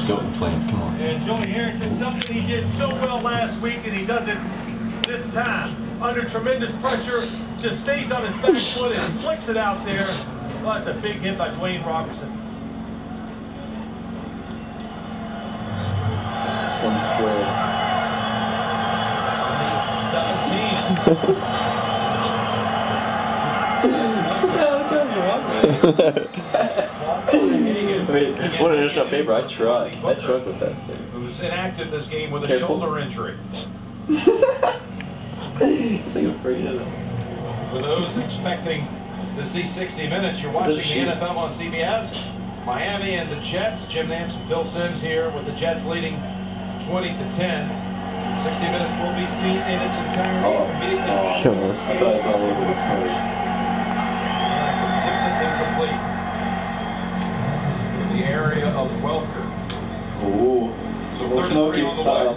scouting plan. Come on. And Joey Harrington, something he did so well last week, and he does it this time. Under tremendous pressure, just stays on his back foot and flicks it out there. Well, that's a big hit by Dwayne Robertson. Wait, what an initial paper, I truck with that thing. Who's inactive this game with a shoulder injury. This thing is pretty, isn't it? For those expecting to see 60 minutes, you're watching the NFL on CBS. Miami and the Jets. Jim Nance and Phil Simms here with the Jets leading 20-10. 60 minutes will be seen in its entirety. Kill us. I thought I saw a little bit of smoke. Incomplete. In the area of Welker. Ooh. So 33 on the way.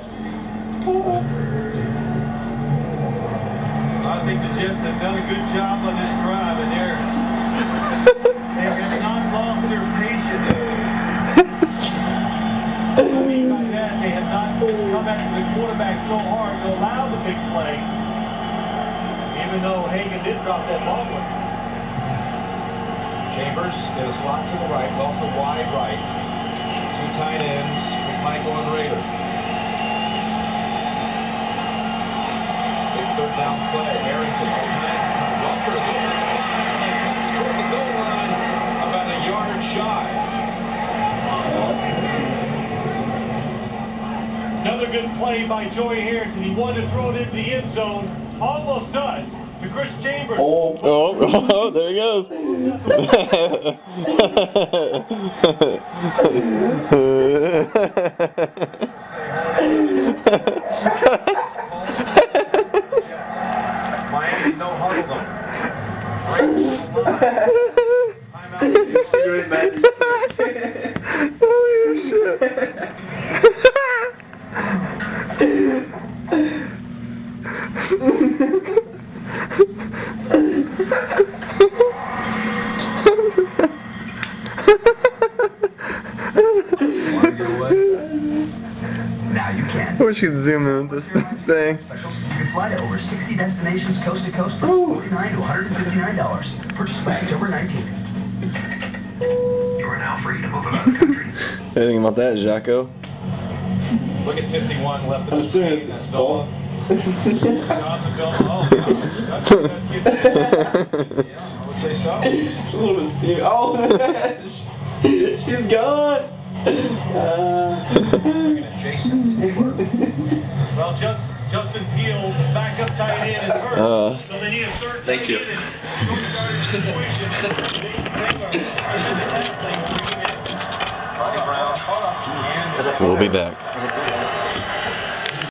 I think the Jets have done a good job on this drive, and they have not lost their patience. By that, they have not come after the quarterback so hard to allow the big play, even though Hagan did drop that ball. Chambers in a slot to the right, also wide right. Two tight ends with Michael and Rader. Big third down play. Harrington, Welker, toward the goal line, about a yard shy. Another good play by Joey Harrington. He wanted to throw it into the end zone. Almost does. To Chris Chambers. Oh, there he goes. Miami, no huddle though. Good man. Holy shit. Now you can. I wish you could zoom in with this thing. You can fly to over 60 destinations coast to coast for $49 to $159. Purchase by October 19th. You are now free to move about the country. Anything about that, Jacko? Look at 51 left of the screen. That's Villa. I would say so. A little bit steamy. Oh, she's gone. Well, Justin Fields, backup tight end, is hurt. So they need a third tight end. We'll be back.